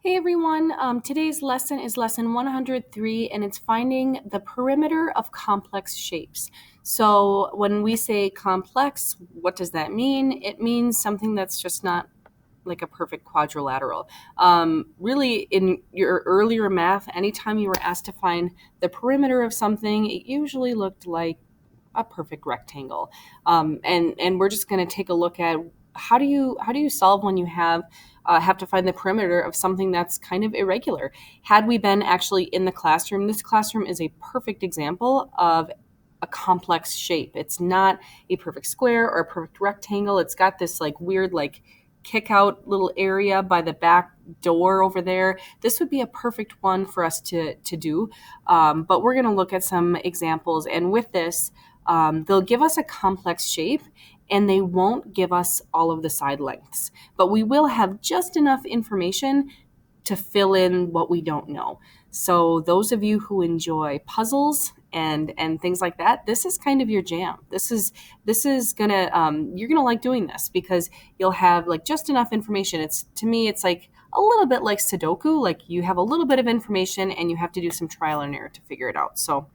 Hey everyone, today's lesson is lesson 103 and it's finding the perimeter of complex shapes. So when we say complex, what does that mean? It means something that's just not like a perfect quadrilateral. Really, in your earlier math, anytime you were asked to find the perimeter of something, it usually looked like a perfect rectangle. And we're just going to take a look at how do you solve when you have to find the perimeter of something that's kind of irregular. Had we been actually in the classroom, this classroom is a perfect example of a complex shape. It's not a perfect square or a perfect rectangle. It's got this like weird like kick out little area by the back door over there. This would be a perfect one for us to do. But we're going to look at some examples. And with this, they'll give us a complex shape and they won't give us all of the side lengths. But we will have just enough information to fill in what we don't know. So those of you who enjoy puzzles and things like that, this is kind of your jam. This is gonna you're gonna like doing this because you'll have like just enough information. It's to me, it's like a little bit like Sudoku. Like you have a little bit of information and you have to do some trial and error to figure it out. So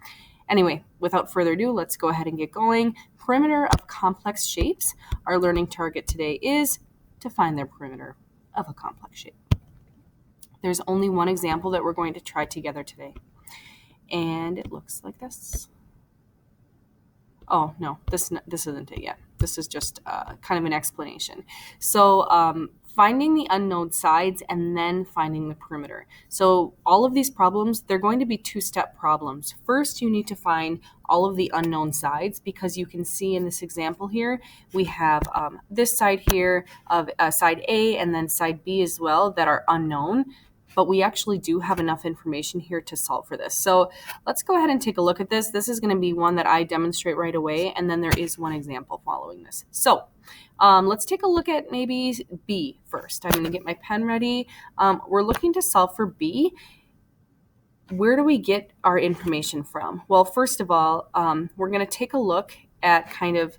anyway, without further ado, let's go ahead and get going. Perimeter of complex shapes. Our learning target today is to find the perimeter of a complex shape. There's only one example that we're going to try together today. And it looks like this. Oh, no, this isn't it yet. This is just kind of an explanation. So finding the unknown sides and then finding the perimeter. So all of these problems, they're going to be two-step problems. First, you need to find all of the unknown sides because you can see in this example here, we have this side here of side A and then side B as well that are unknown. But we actually do have enough information here to solve for this. So let's go ahead and take a look at this. This is going to be one that I demonstrate right away, and then there is one example following this. So let's take a look at maybe B first. I'm going to get my pen ready. We're looking to solve for B. Where do we get our information from? Well, first of all, we're going to take a look at kind of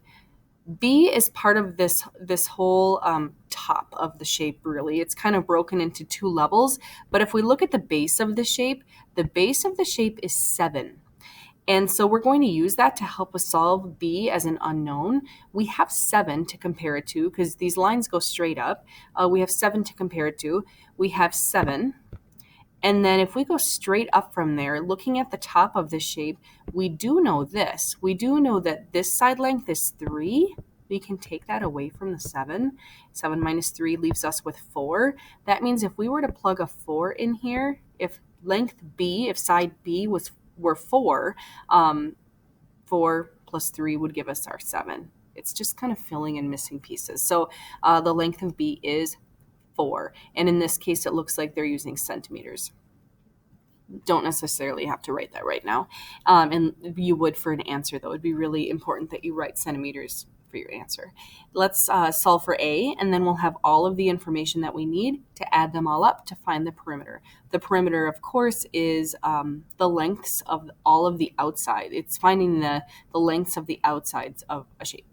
B is part of this whole top of the shape, really. It's kind of broken into two levels. But if we look at the base of the shape is 7. And so we're going to use that to help us solve B as an unknown. We have 7 to compare it to because these lines go straight up. We have 7 to compare it to. We have 7. And then if we go straight up from there, looking at the top of the shape, we do know this. We do know that this side length is 3. We can take that away from the 7. 7 minus 3 leaves us with 4. That means if we were to plug a 4 in here, if length B, if side B were 4, 4 plus 3 would give us our 7. It's just kind of filling in missing pieces. So the length of B is 4. And in this case, it looks like they're using centimeters. Don't necessarily have to write that right now. And you would for an answer, though. It'd be really important that you write centimeters for your answer. Let's solve for A, and then we'll have all of the information that we need to add them all up to find the perimeter. The perimeter, of course, is the lengths of all of the outside. It's finding the lengths of the outsides of a shape.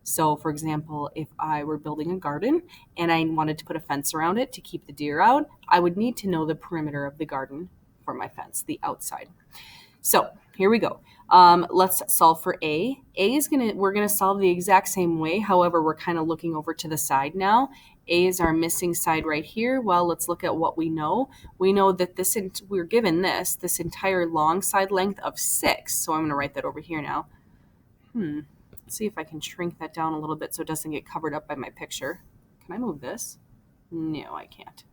So, for example, if I were building a garden and I wanted to put a fence around it to keep the deer out, I would need to know the perimeter of the garden for my fence, the outside. So here we go. Let's solve for A. We're gonna solve the exact same way. However, we're kind of looking over to the side now. A is our missing side right here. Well, let's look at what we know. We know that we're given this entire long side length of 6. So I'm gonna write that over here now. Let's see if I can shrink that down a little bit so it doesn't get covered up by my picture. Can I move this? No, I can't.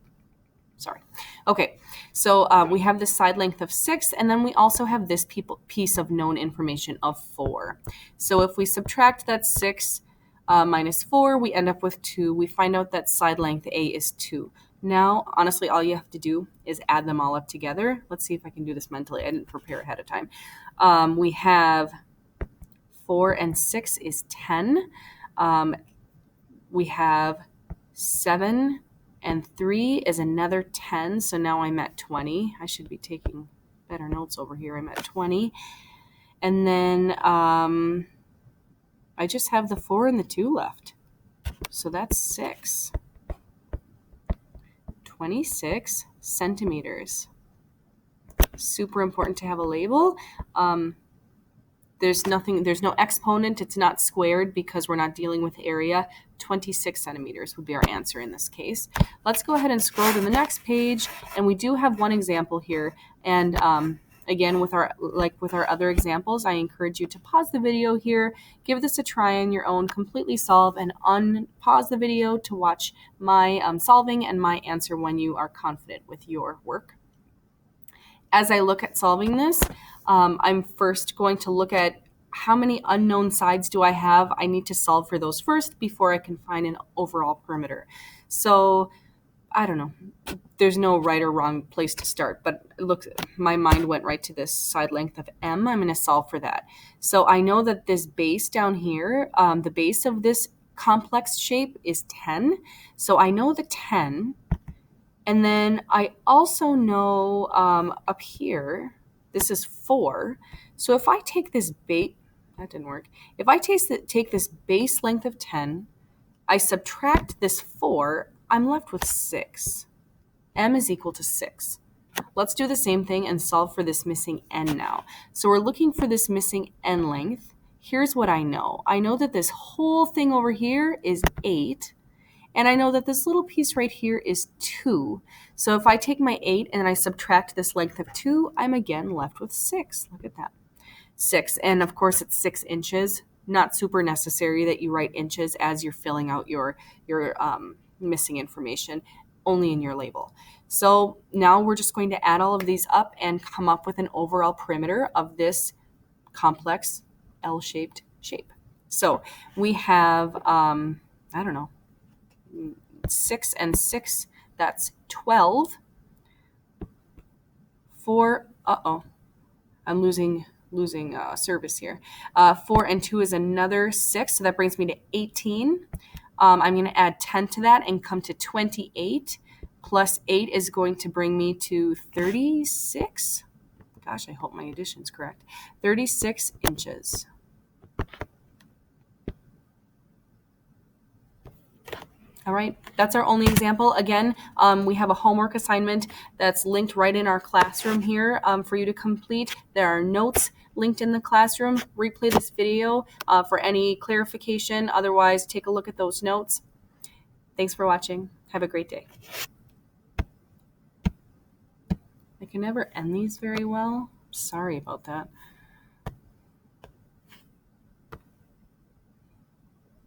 Sorry. Okay, so we have this side length of 6, and then we also have this piece of known information of 4. So if we subtract that 6 minus 4, we end up with 2. We find out that side length A is 2. Now, honestly, all you have to do is add them all up together. Let's see if I can do this mentally. I didn't prepare ahead of time. We have 4 and 6 is 10. We have 7 and 3 is another 10. So now I'm at 20. I should be taking better notes over here. I'm at 20. And then I just have the 4 and the 2 left. So that's 6. 26 centimeters. Super important to have a label. There's no exponent. It's not squared because we're not dealing with area. 26 centimeters would be our answer in this case. Let's go ahead and scroll to the next page. And we do have one example here. And again, with our other examples, I encourage you to pause the video here, give this a try on your own, completely solve, and unpause the video to watch my solving and my answer when you are confident with your work. As I look at solving this, I'm first going to look at how many unknown sides do I have. I need to solve for those first before I can find an overall perimeter. So I don't know. There's no right or wrong place to start, but look, my mind went right to this side length of M. I'm going to solve for that. So I know that this base down here, the base of this complex shape is 10. So I know the 10. And then I also know up here, this is 4. So if I take this that didn't work. If I take this base length of 10, I subtract this 4, I'm left with 6. M is equal to 6. Let's do the same thing and solve for this missing n now. So we're looking for this missing n length. Here's what I know. I know that this whole thing over here is 8. And I know that this little piece right here is 2. So if I take my 8 and I subtract this length of 2, I'm again left with 6. Look at that. 6. And of course it's 6 inches. Not super necessary that you write inches as you're filling out your missing information, only in your label. So now we're just going to add all of these up and come up with an overall perimeter of this complex L-shaped shape. So we have, I don't know, 6 and 6, that's 12. 4, I'm losing service here. 4 and 2 is another 6, so that brings me to 18. I'm going to add 10 to that and come to 28. Plus 8 is going to bring me to 36. Gosh, I hope my addition's correct. 36 inches. All right, that's our only example. Again, we have a homework assignment that's linked right in our classroom here for you to complete. There are notes linked in the classroom. Replay this video for any clarification. Otherwise, take a look at those notes. Thanks for watching. Have a great day. I can never end these very well. Sorry about that.